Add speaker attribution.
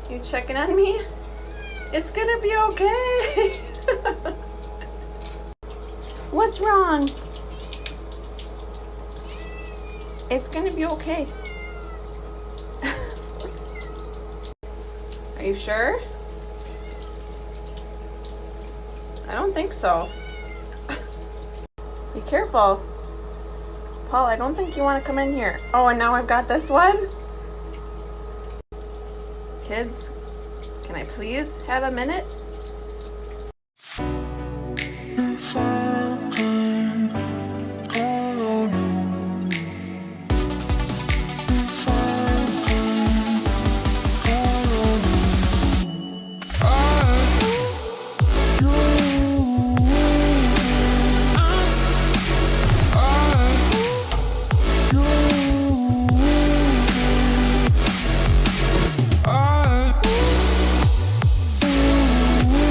Speaker 1: You checking on me? It's gonna be okay. What's wrong? It's gonna be okay. Are you sure? I don't think so. Be careful. Paul, I don't think you want to come in here. Oh, and now I've got this one. Kids, can I please have a minute?